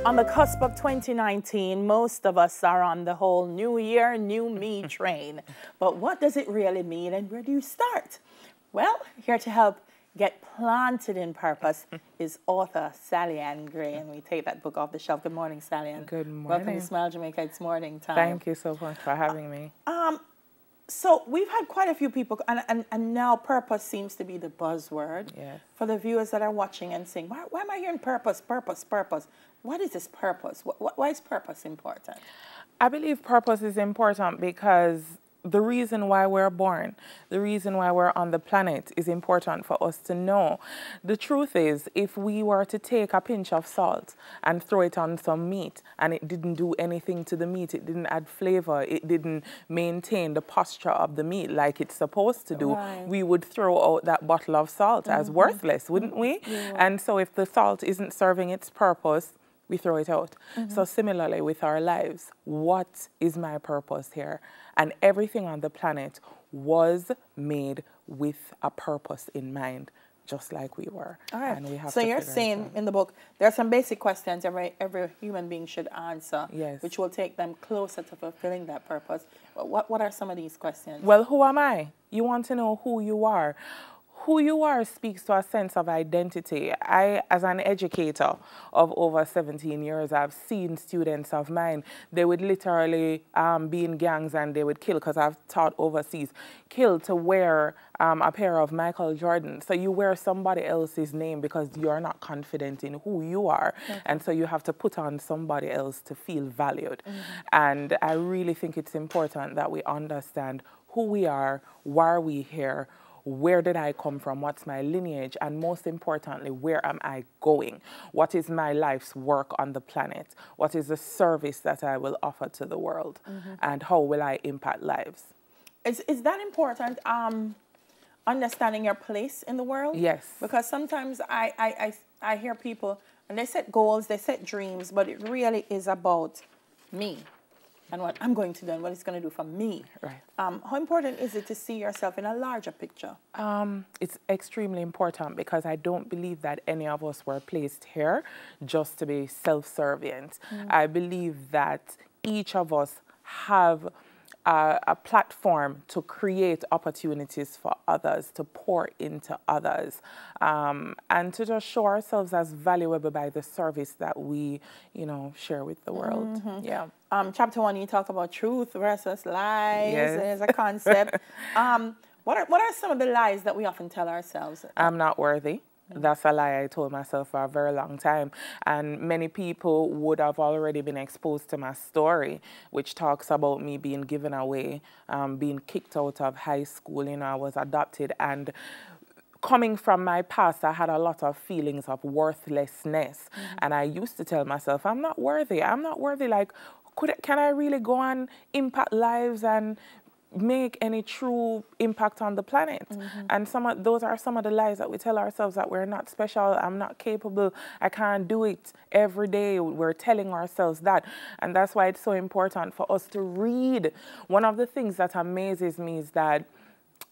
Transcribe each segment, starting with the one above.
On the cusp of 2019, most of us are on the whole new year, new me train. But what does it really mean and where do you start? Well, here to help get planted in purpose is author Sally Ann Gray, and we take that book off the shelf. Good morning, Sally Ann. Good morning. Welcome to Smile Jamaica. It's morning time. Thank you so much for having me. So we've had quite a few people, and now purpose seems to be the buzzword for the viewers that are watching and saying, why am I hearing purpose, purpose, purpose? What is this purpose? Why is purpose important? I believe purpose is important because the reason why we're born, the reason why we're on the planet is important for us to know. The truth is, if we were to take a pinch of salt and throw it on some meat and it didn't do anything to the meat, it didn't add flavor, it didn't maintain the posture of the meat like it's supposed to do, we would throw out that bottle of salt as worthless, wouldn't we? And so if the salt isn't serving its purpose, we throw it out. So similarly with our lives, what is my purpose here? And everything on the planet was made with a purpose in mind, just like we were. All right. And we have so you're saying in the book, there are some basic questions every human being should answer, which will take them closer to fulfilling that purpose. What are some of these questions? Well, who am I? You want to know who you are. Who you are speaks to a sense of identity. I, as an educator of over 17 years, I've seen students of mine, they would literally be in gangs and they would kill, because I've taught overseas, kill to wear a pair of Michael Jordan. So you wear somebody else's name because you're not confident in who you are. And so you have to put on somebody else to feel valued. And I really think it's important that we understand who we are, why are we here, where did I come from? What's my lineage? And most importantly, where am I going? What is my life's work on the planet? What is the service that I will offer to the world? And how will I impact lives? Is that important, understanding your place in the world? Yes. Because sometimes I hear people, and they set goals, they set dreams, but it really is about me and what I'm going to do and what it's going to do for me. Right. How important is it to see yourself in a larger picture? It's extremely important because I don't believe that any of us were placed here just to be self-servient. I believe that each of us have a platform to create opportunities for others, to pour into others, and to just show ourselves as valuable by the service that we, share with the world. Chapter 1, you talk about truth versus lies as a concept. What are some of the lies that we often tell ourselves? I'm not worthy. That's a lie I told myself for a very long time. And many people would have already been exposed to my story, which talks about me being given away, being kicked out of high school. I was adopted, and coming from my past, I had a lot of feelings of worthlessness. And I used to tell myself, I'm not worthy. I'm not worthy. Like, can I really go and impact lives and make any true impact on the planet? And those are some of the lies that we tell ourselves, that we're not special, I'm not capable, I can't do it. Every day we're telling ourselves that. And that's why it's so important for us to read. One of the things that amazes me is that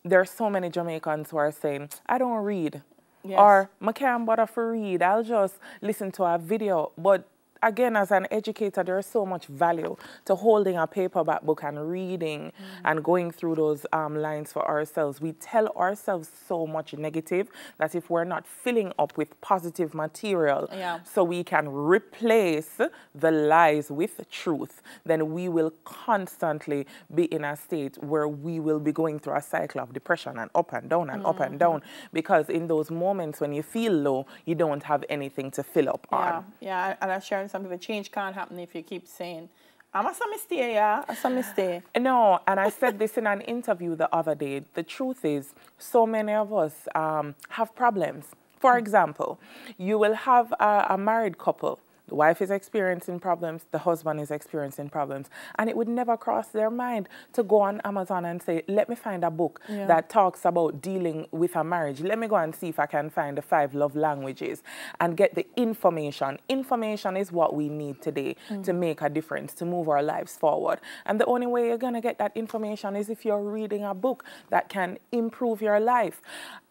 there are so many Jamaicans who are saying, I don't read. Or, I can't bother to read, I'll just listen to a video. But again, as an educator, there is so much value to holding a paperback book and reading and going through those lines for ourselves. We tell ourselves so much negative that if we're not filling up with positive material so we can replace the lies with truth, then we will constantly be in a state where we will be going through a cycle of depression and up and down and up and down, because in those moments when you feel low, you don't have anything to fill up on. And I'm sharing some people, change can't happen if you keep saying, I'm a mistake. No, and I said this in an interview the other day. The truth is, so many of us have problems. For example, you will have a married couple. The wife is experiencing problems, the husband is experiencing problems, and it would never cross their mind to go on Amazon and say, let me find a book that talks about dealing with a marriage. Let me go and see if I can find the 5 love languages and get the information. Information is what we need today to make a difference, to move our lives forward. And the only way you're going to get that information is if you're reading a book that can improve your life.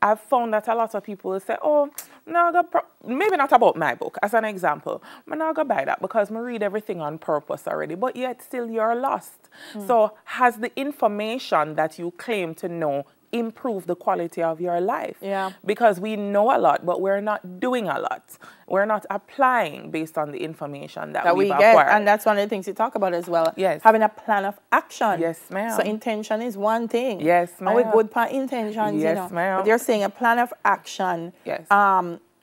I've found that a lot of people will say, oh, no, maybe not about my book, as an example, I'm not going to buy that because I read everything on purpose already, but yet still you're lost. So has the information that you claim to know improve the quality of your life? Yeah. Because we know a lot, but we're not doing a lot. We're not applying based on the information that we've acquired. And that's one of the things you talk about as well. Yes. Having a plan of action. Yes, ma'am. So intention is one thing. Yes, ma'am. And we're good for intentions, Yes, ma'am. But you're saying a plan of action. Yes.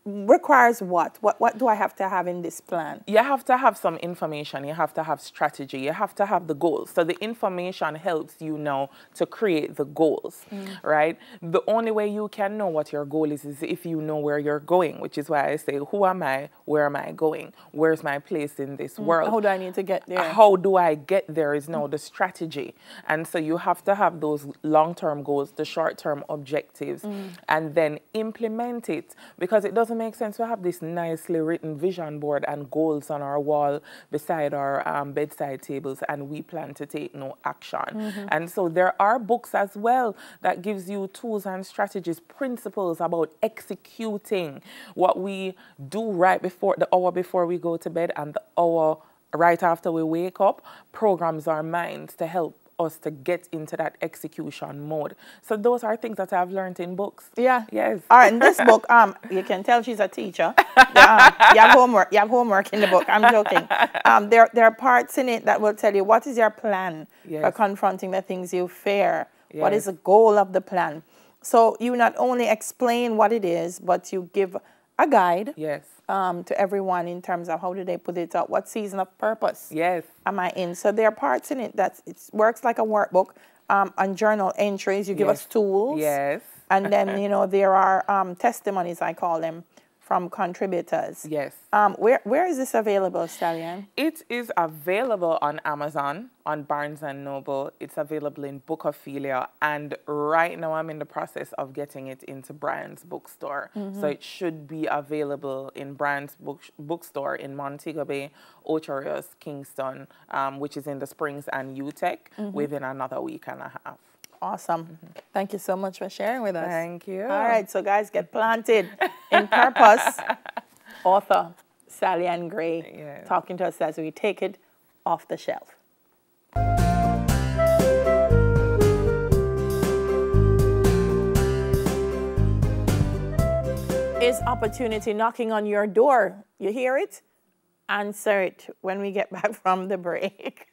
Requires what? What do I have to have in this plan? You have to have some information. You have to have strategy. You have to have the goals. So the information helps you now to create the goals, right? The only way you can know what your goal is if you know where you're going, which is why I say, who am I? Where am I going? Where's my place in this world? How do I need to get there? How do I get there is now the strategy. And so you have to have those long-term goals, the short-term objectives, and then implement it, because it doesn't make sense to have this nicely written vision board and goals on our wall beside our bedside tables, and we plan to take no action. And so there are books as well that gives you tools and strategies, principles about executing what we do right before the hour before we go to bed and the hour right after we wake up, programs our minds to help us to get into that execution mode. So those are things that I've learned in books. Yeah. Yes. All right. In this book, you can tell she's a teacher. You have homework. You have homework in the book. I'm joking. There are parts in it that will tell you what is your plan for confronting the things you fear. Yes. What is the goal of the plan? So you not only explain what it is, but you give a guide. Yes. To everyone in terms of how do they put it out, what season of purpose am I in. So there are parts in it that it works like a workbook. On journal entries, you give us tools. Yes. And then, there are testimonies, I call them, from contributors. Yes. Where is this available, Stallion? It is available on Amazon, on Barnes & Noble. It's available in Bookophilia. And right now I'm in the process of getting it into Brian's bookstore. So it should be available in Brian's bookstore in Montego Bay, Ocho Rios, Kingston, which is in the Springs and UTEC, within another week and a half. Awesome. Thank you so much for sharing with us. Thank you. All right, so guys, get planted in purpose. Author Sally Ann Gray talking to us as we take it off the shelf. Is opportunity knocking on your door? You hear it? Answer it when we get back from the break.